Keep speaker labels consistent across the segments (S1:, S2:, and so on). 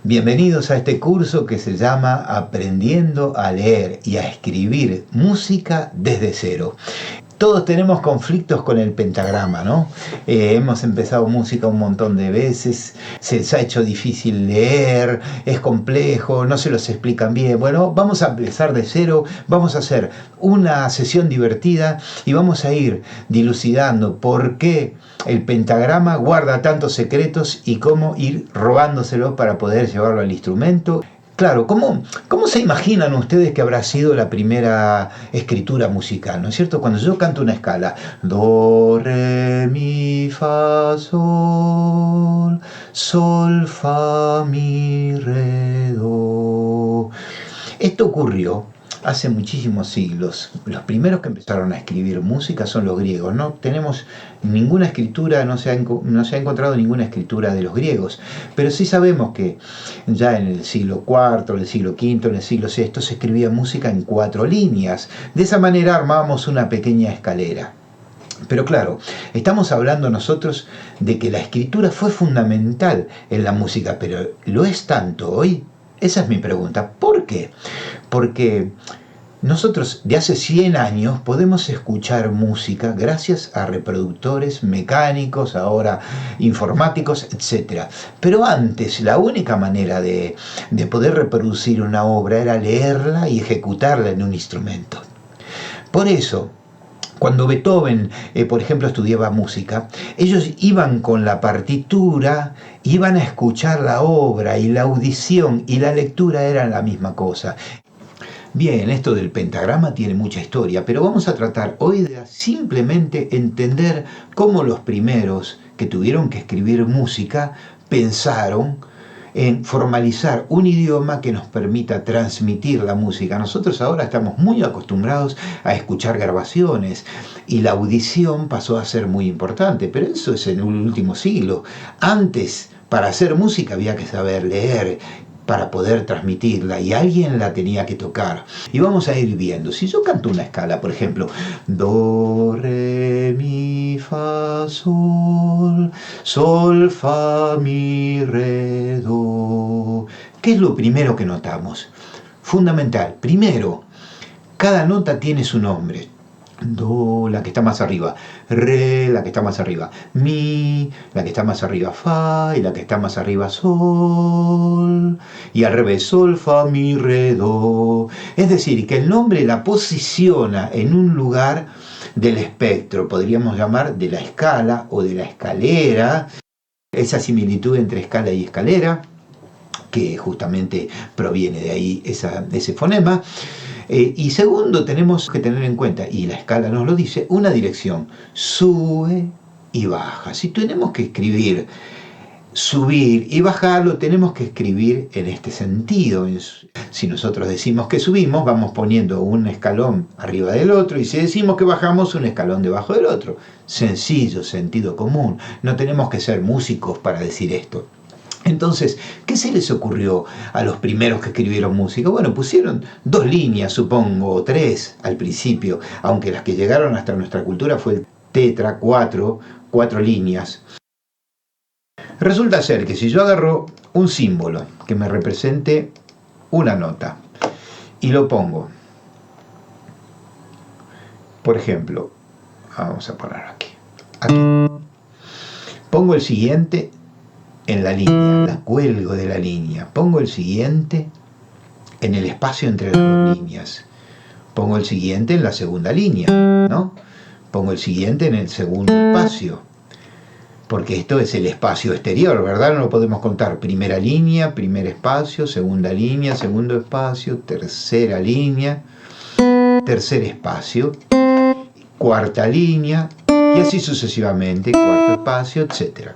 S1: Bienvenidos a este curso que se llama Aprendiendo a leer y a escribir música desde cero. Todos tenemos conflictos con el pentagrama, ¿no? Hemos empezado música un montón de veces, se les ha hecho difícil leer, es complejo, no se los explican bien. Bueno, vamos a empezar de cero, vamos a hacer una sesión divertida y vamos a ir dilucidando por qué el pentagrama guarda tantos secretos y cómo ir robándoselo para poder llevarlo al instrumento. Claro, ¿cómo se imaginan ustedes que habrá sido la primera escritura musical? ¿No es cierto? Cuando yo canto una escala, do, re, mi, fa, sol, sol, fa, mi, re, do. Esto ocurrió hace muchísimos siglos. Los primeros que empezaron a escribir música son los griegos. No tenemos ninguna escritura, no se ha encontrado ninguna escritura de los griegos, pero sí sabemos que ya en el siglo IV, en el siglo V, en el siglo VI se escribía música en 4 líneas. De esa manera armábamos una pequeña escalera. Pero claro, estamos hablando nosotros de que la escritura fue fundamental en la música, pero ¿lo es tanto hoy? Esa es mi pregunta. ¿Por qué? Porque nosotros de hace 100 años podemos escuchar música gracias a reproductores mecánicos, ahora informáticos, etc. Pero antes la única manera de poder reproducir una obra era leerla y ejecutarla en un instrumento. Por eso, cuando Beethoven, por ejemplo, estudiaba música, ellos iban con la partitura, iban a escuchar la obra y la audición y la lectura eran la misma cosa. Bien, esto del pentagrama tiene mucha historia, pero vamos a tratar hoy de simplemente entender cómo los primeros que tuvieron que escribir música pensaron en formalizar un idioma que nos permita transmitir la música. Nosotros ahora estamos muy acostumbrados a escuchar grabaciones y la audición pasó a ser muy importante, pero eso es en el último siglo. Antes, para hacer música había que saber leer para poder transmitirla y alguien la tenía que tocar. Y vamos a ir viendo. Si yo canto una escala, por ejemplo, do, re, mi, fa, sol, sol, fa, mi, re, do. ¿Qué es lo primero que notamos? Fundamental. Primero, cada nota tiene su nombre. Do, la que está más arriba, re, la que está más arriba, mi, la que está más arriba, fa, y la que está más arriba, sol, y al revés, sol, fa, mi, re, do. Es decir, que el nombre la posiciona en un lugar del espectro, podríamos llamar de la escala o de la escalera, esa similitud entre escala y escalera, que justamente proviene de ahí ese fonema. Y segundo, tenemos que tener en cuenta, y la escala nos lo dice, una dirección, sube y baja. Si tenemos que escribir subir y bajar, lo tenemos que escribir en este sentido. Si nosotros decimos que subimos, vamos poniendo un escalón arriba del otro, y si decimos que bajamos, un escalón debajo del otro. Sencillo, sentido común. No tenemos que ser músicos para decir esto. Entonces, ¿qué se les ocurrió a los primeros que escribieron música? Bueno, pusieron 2 líneas, supongo, o 3 al principio, aunque las que llegaron hasta nuestra cultura fue el tetra, 4 líneas. Resulta ser que si yo agarro un símbolo que me represente una nota y lo pongo, por ejemplo, vamos a poner aquí, pongo el siguiente en la línea, la cuelgo de la línea, pongo el siguiente en el espacio entre las 2 líneas, pongo el siguiente en la segunda línea, ¿no? Pongo el siguiente en el segundo espacio, porque esto es el espacio exterior, ¿verdad? No lo podemos contar. Primera línea, primer espacio, segunda línea, segundo espacio, tercera línea, tercer espacio, cuarta línea, y así sucesivamente, cuarto espacio, etc.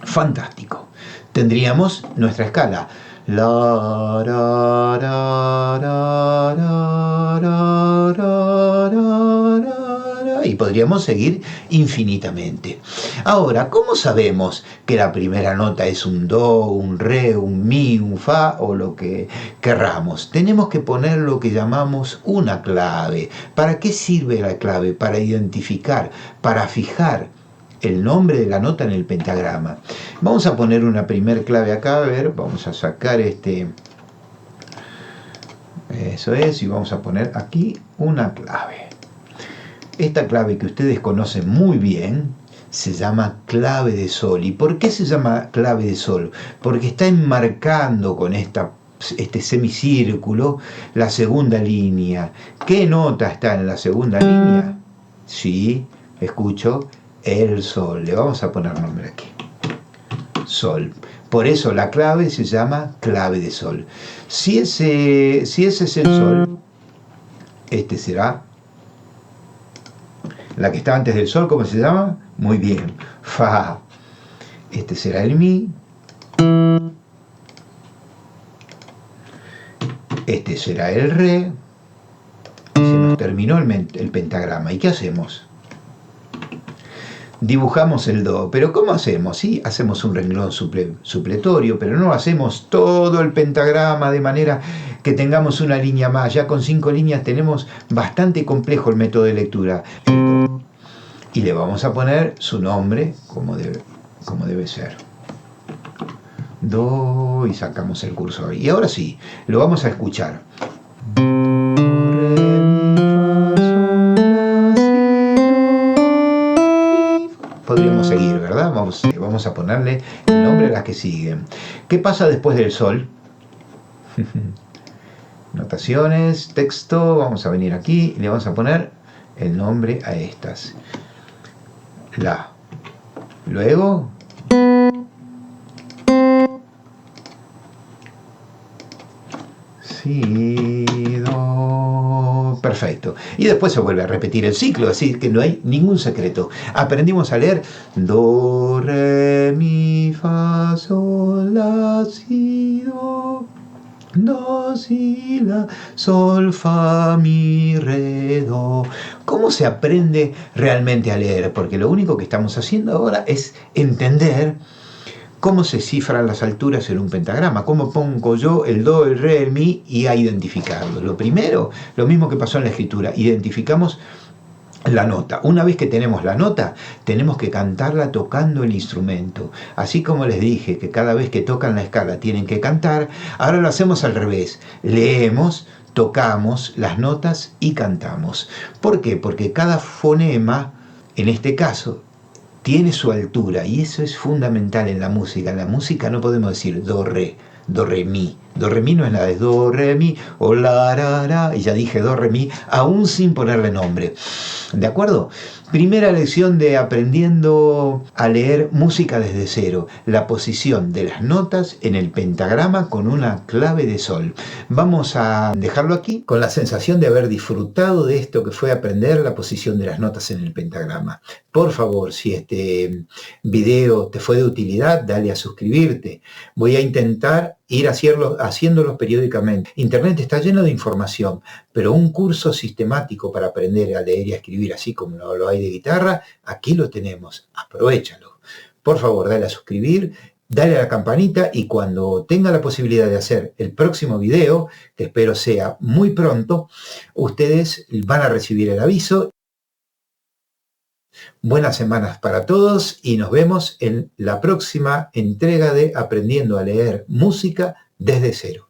S1: Fantástico. Tendríamos nuestra escala. La, ra, ra, ra, ra, ra, ra, ra, y podríamos seguir infinitamente. Ahora, ¿cómo sabemos que la primera nota es un do, un re, un mi, un fa o lo que querramos? Tenemos que poner lo que llamamos una clave. ¿Para qué sirve la clave? Para identificar, para fijar el nombre de la nota en el pentagrama. Vamos a poner una primer clave acá, a ver, vamos a sacar eso es, y vamos a poner aquí una clave. Esta clave que ustedes conocen muy bien se llama clave de sol. ¿Y por qué se llama clave de sol? Porque está enmarcando con este semicírculo la segunda línea. ¿Qué nota está en la segunda línea? Sí, escucho, el sol. Le vamos a poner nombre aquí. Sol. Por eso la clave se llama clave de sol. Si ese es el sol, este será la que está antes del sol. ¿Cómo se llama? Muy bien, fa. Este será el mi. Este será el re. Y se nos terminó el pentagrama. ¿Y qué hacemos? Dibujamos el do. ¿Pero cómo hacemos? Sí, hacemos un renglón supletorio, pero no hacemos todo el pentagrama de manera que tengamos una línea más. Ya con 5 líneas tenemos bastante complejo el método de lectura. Y le vamos a poner su nombre como debe ser. Do, y sacamos el cursor. Y ahora sí, lo vamos a escuchar. Podríamos seguir, ¿verdad? Vamos a ponerle el nombre a las que siguen. ¿Qué pasa después del sol? Notaciones, texto, vamos a venir aquí y le vamos a poner el nombre a estas. La. Luego. Si, do. Perfecto. Y después se vuelve a repetir el ciclo, es decir, que no hay ningún secreto. Aprendimos a leer do, re, mi, fa, sol, la, si, do. Do, si, la, sol, fa, mi, re, do. ¿Cómo se aprende realmente a leer? Porque lo único que estamos haciendo ahora es entender cómo se cifran las alturas en un pentagrama, cómo pongo yo el do, el re, el mi y a identificarlo. Lo primero, lo mismo que pasó en la escritura, identificamos la nota. Una vez que tenemos la nota, tenemos que cantarla tocando el instrumento. Así como les dije que cada vez que tocan la escala tienen que cantar, ahora lo hacemos al revés. Leemos, tocamos las notas y cantamos. ¿Por qué? Porque cada fonema, en este caso, tiene su altura y eso es fundamental en la música. En la música no podemos decir do, re mi. Do, re, mi no es nada, es do, re, mi, o la, ra, y ya dije do, re, mi, aún sin ponerle nombre. ¿De acuerdo? Primera lección de aprendiendo a leer música desde cero. La posición de las notas en el pentagrama con una clave de sol. Vamos a dejarlo aquí con la sensación de haber disfrutado de esto que fue aprender la posición de las notas en el pentagrama. Por favor, si este video te fue de utilidad, dale a suscribirte. Voy a intentar ir haciéndolos periódicamente. Internet está lleno de información, pero un curso sistemático para aprender a leer y a escribir, así como lo hay de guitarra, aquí lo tenemos. Aprovéchalo. Por favor, dale a suscribir, dale a la campanita y cuando tenga la posibilidad de hacer el próximo video, que espero sea muy pronto, ustedes van a recibir el aviso. Buenas semanas para todos y nos vemos en la próxima entrega de Aprendiendo a leer música desde cero.